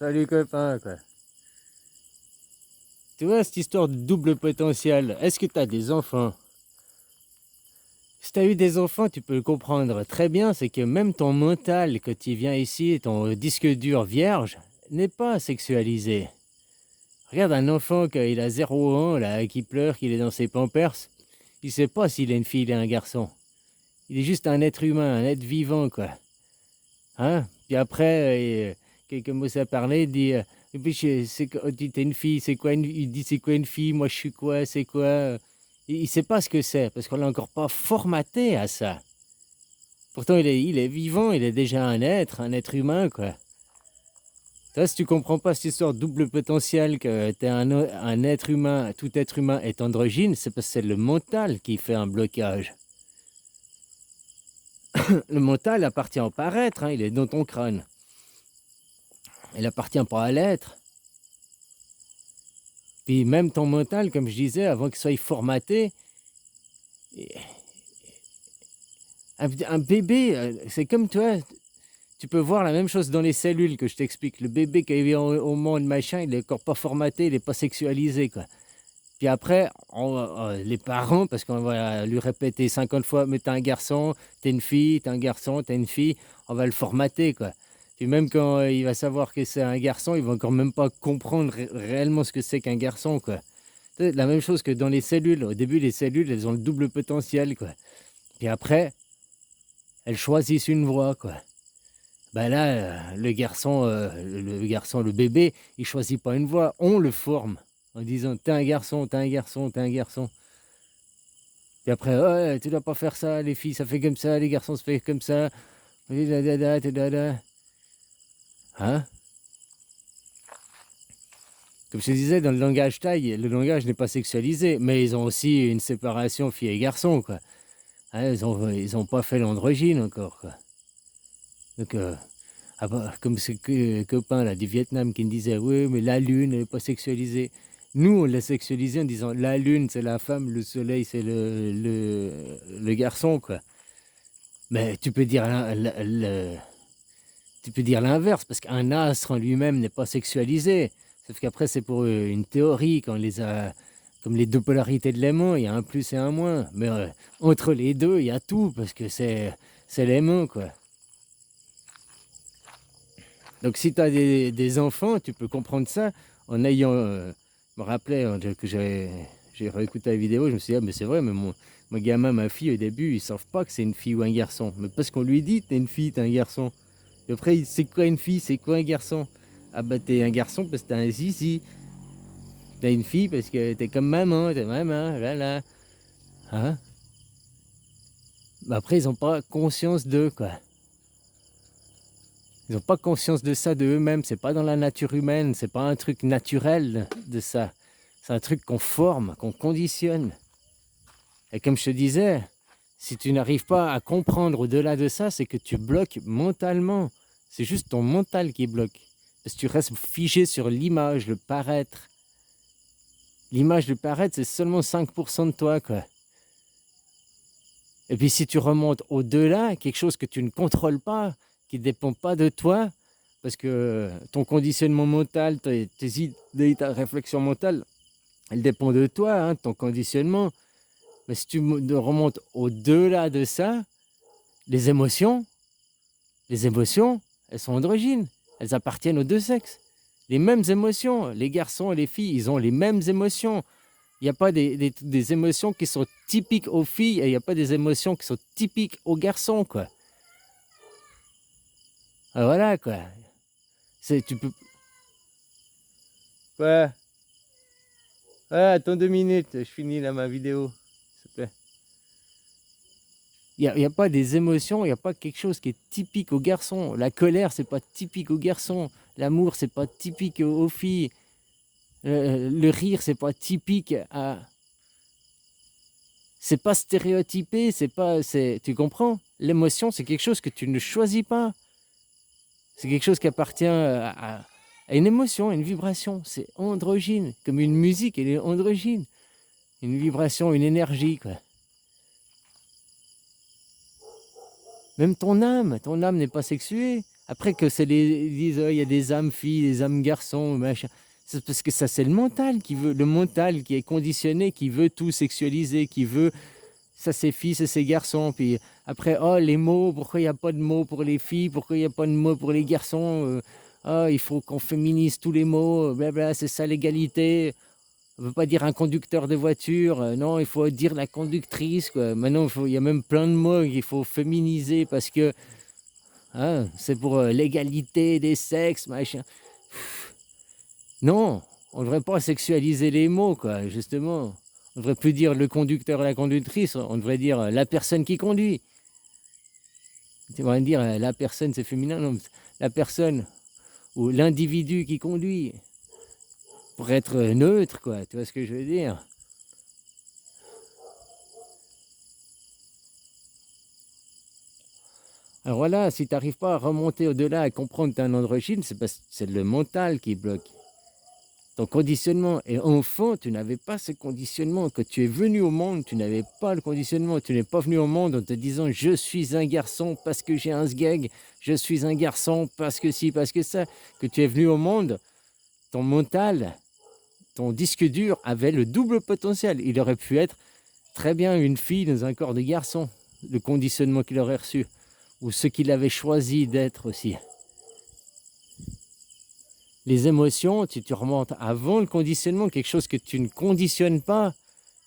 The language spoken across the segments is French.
Salut copain, quoi. Tu vois, cette histoire de double potentiel, est-ce que tu as des enfants? Si tu as eu des enfants, tu peux le comprendre très bien, c'est que même ton mental, quand il vient ici, ton disque dur vierge, n'est pas sexualisé. Regarde un enfant quand il a 0 ans, là, qui pleure, qu'il est dans ses pampers, il sait pas s'il est une fille ou un garçon. Il est juste un être humain, un être vivant, quoi. Hein? Puis après, quelqu'un commence à parler, il dit, et puis t'es une fille, c'est quoi il dit c'est quoi une fille, moi je suis quoi, c'est quoi? Il sait pas ce que c'est, parce qu'on l'a encore pas formaté à ça. Pourtant, il est vivant, il est déjà un être humain, quoi. Toi, si tu comprends pas cette histoire de double potentiel, que t'es un être humain, tout être humain est androgyne, c'est parce que c'est le mental qui fait un blocage. Le mental appartient au paraître, hein, il est dans ton crâne. Il appartient pas à l'être. Puis même ton mental, comme je disais, avant qu'il soit formaté, un bébé, c'est comme toi, tu peux voir la même chose dans les cellules que je t'explique. Le bébé qui vient au monde, machin, il n'est encore pas formaté, il n'est pas sexualisé, quoi. Puis après, les parents, parce qu'on va lui répéter 50 fois, mais t'es un garçon, t'es une fille, t'es un garçon, t'es une fille, on va le formater, quoi. Puis même quand il va savoir que c'est un garçon, il va encore même pas comprendre réellement ce que c'est qu'un garçon, quoi. C'est la même chose que dans les cellules. Au début, les cellules, elles ont le double potentiel, quoi. Puis après, elles choisissent une voie, quoi. Ben là, le bébé, il choisit pas une voie. On le forme en disant t'es un garçon, t'es un garçon, t'es un garçon. Puis après, ouais, tu dois pas faire ça, les filles, ça fait comme ça, les garçons, ça fait comme ça. Hein? Comme je te disais, dans le langage taille, le langage n'est pas sexualisé, mais ils ont aussi une séparation filles et garçons, quoi. Hein, ils ont pas fait l'androgyne encore, quoi. Donc, comme ce copain là, du Vietnam qui me disait, oui, mais la lune, elle n'est pas sexualisée. Nous, on l'a sexualisée en disant, la lune, c'est la femme, le soleil, c'est le garçon, quoi. Mais tu peux dire tu peux dire l'inverse, parce qu'un astre en lui-même n'est pas sexualisé. Sauf qu'après, c'est pour une théorie, quand on les a, comme les deux polarités de l'aimant, il y a un plus et un moins. Mais entre les deux, il y a tout, parce que c'est l'aimant, quoi. Donc si tu as des enfants, tu peux comprendre ça en ayant... je me rappelais que j'ai réécouté la vidéo, je me suis dit, ah, mais c'est vrai, mais mon gamin, ma fille, au début, ils savent pas que c'est une fille ou un garçon. Mais parce qu'on lui dit, t'es une fille, t'es un garçon. Et après, c'est quoi une fille, c'est quoi un garçon? Ah bah t'es un garçon parce que t'as un zizi. T'es une fille parce que t'es comme maman, t'es maman, là là. Hein? Mais après, ils ont pas conscience d'eux, quoi. Ils n'ont pas conscience de ça de eux-mêmes. C'est pas dans la nature humaine. C'est pas un truc naturel de ça. C'est un truc qu'on forme, qu'on conditionne. Et comme je te disais, si tu n'arrives pas à comprendre au-delà de ça, c'est que tu bloques mentalement. C'est juste ton mental qui bloque. Parce que tu restes figé sur l'image, le paraître. L'image, le paraître, c'est seulement 5% de toi, quoi. Et puis si tu remontes au-delà, quelque chose que tu ne contrôles pas, qui ne dépend pas de toi, parce que ton conditionnement mental, tes idées, ta réflexion mentale, elle dépend de toi, hein, de ton conditionnement. Mais si tu remontes au-delà de ça, les émotions, elles sont androgynes. Elles appartiennent aux deux sexes. Les mêmes émotions, les garçons et les filles, ils ont les mêmes émotions. Il n'y a pas des émotions qui sont typiques aux filles et il n'y a pas des émotions qui sont typiques aux garçons, quoi. Ah, voilà, quoi. Tu peux... Ouais. Ouais, attends 2 minutes, je finis là ma vidéo, s'il te plaît. Il y a pas des émotions, il n'y a pas quelque chose qui est typique aux garçons. La colère, c'est pas typique aux garçons. L'amour, c'est pas typique aux filles. Le rire, c'est pas typique à... C'est pas stéréotypé, c'est pas... Tu comprends? L'émotion, c'est quelque chose que tu ne choisis pas. C'est quelque chose qui appartient à une émotion, à une vibration. C'est androgyne. Comme une musique, elle est androgyne. Une vibration, une énergie, quoi. Même ton âme n'est pas sexuée. Après que ils disent: «Oh, il y a des âmes filles, des âmes garçons, machin». C'est parce que ça, c'est le mental qui est conditionné, qui veut tout sexualiser, qui veut ça c'est filles, ça c'est garçons. Puis après, oh les mots, pourquoi il y a pas de mots pour les filles? Pourquoi il y a pas de mots pour les garçons? Ah, il faut qu'on féminise tous les mots, blabla, c'est ça l'égalité. On veut pas dire un conducteur de voiture, non, il faut dire la conductrice, quoi. Maintenant, il y a même plein de mots qu'il faut féminiser parce que, hein, c'est pour, l'égalité des sexes, machin. Non, on devrait pas sexualiser les mots, quoi, justement. On devrait plus dire le conducteur et la conductrice, on devrait dire, la personne qui conduit. Tu vas me dire, la personne c'est féminin, non, la personne ou l'individu qui conduit, pour être, neutre, quoi, tu vois ce que je veux dire? Alors voilà, si tu n'arrives pas à remonter au-delà, à comprendre que tu es un androgyne, c'est parce que c'est le mental qui bloque. Ton conditionnement. Et enfant, tu n'avais pas ce conditionnement. Quand tu es venu au monde, tu n'avais pas le conditionnement. Tu n'es pas venu au monde en te disant je suis un garçon parce que j'ai un sgeg, je suis un garçon parce que ci, parce que ça. Que tu es venu au monde, ton mental, ton disque dur avait le double potentiel. Il aurait pu être très bien une fille dans un corps de garçon, le conditionnement qu'il aurait reçu, ou ce qu'il avait choisi d'être aussi. Les émotions, tu remontes avant le conditionnement, quelque chose que tu ne conditionnes pas,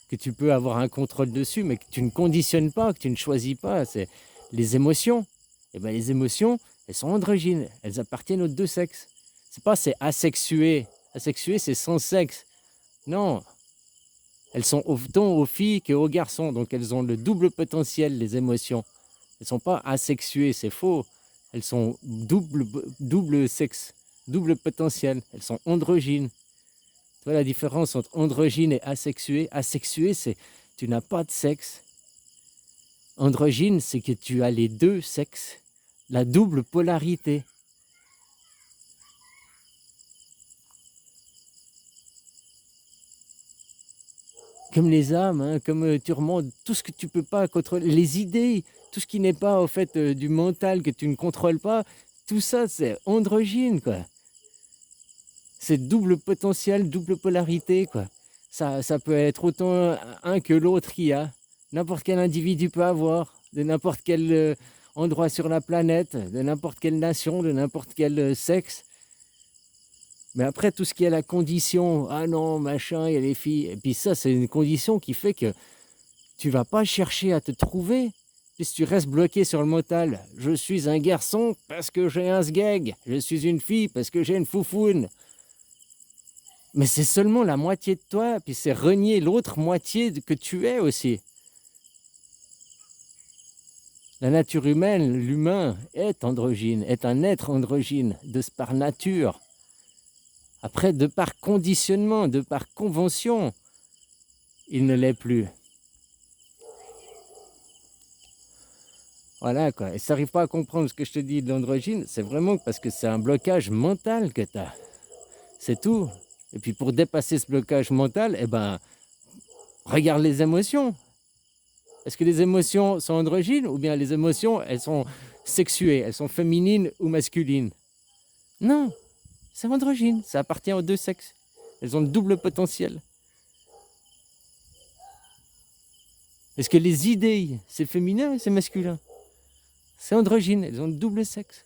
que tu peux avoir un contrôle dessus, mais que tu ne conditionnes pas, que tu ne choisis pas, c'est les émotions. Et bien les émotions, elles sont androgynes, elles appartiennent aux deux sexes. C'est pas c'est asexué. Asexué, c'est sans sexe. Non, elles sont autant aux filles qu'aux garçons, donc elles ont le double potentiel, les émotions. Elles ne sont pas asexuées, c'est faux. Elles sont double sexe, double potentiel. Elles sont androgynes. Tu vois la différence entre androgyne et asexué? Asexué, c'est tu n'as pas de sexe. Androgyne, c'est que tu as les deux sexes, la double polarité. Comme les âmes, hein, comme tu remontes tout ce que tu peux pas contrôler, les idées, tout ce qui n'est pas au fait du mental que tu ne contrôles pas, tout ça c'est androgyne, quoi. C'est double potentiel, double polarité, quoi. Ça peut être autant un que l'autre qu'il y a. N'importe quel individu peut avoir, de n'importe quel endroit sur la planète, de n'importe quelle nation, de n'importe quel sexe. Mais après, tout ce qui est la condition, ah non, machin, il y a les filles. Et puis ça, c'est une condition qui fait que tu vas pas chercher à te trouver. Et si tu restes bloqué sur le mental, je suis un garçon parce que j'ai un sgeg, je suis une fille parce que j'ai une foufoune. Mais c'est seulement la moitié de toi, puis c'est renier l'autre moitié que tu es aussi. La nature humaine, l'humain est androgyne, est un être androgyne, par nature. Après, de par conditionnement, de par convention, il ne l'est plus. Voilà quoi. Et si tu n'arrives pas à comprendre ce que je te dis de l'androgyne, c'est vraiment parce que c'est un blocage mental que tu as. C'est tout. Et puis pour dépasser ce blocage mental, eh ben, regarde les émotions. Est-ce que les émotions sont androgynes ou bien les émotions, elles sont sexuées, elles sont féminines ou masculines? Non, c'est androgyne, ça appartient aux deux sexes. Elles ont le double potentiel. Est-ce que les idées, c'est féminin ou c'est masculin? C'est androgyne, elles ont le double sexe.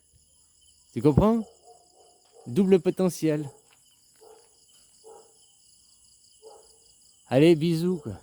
Tu comprends? Double potentiel. Allez, bisous, quoi.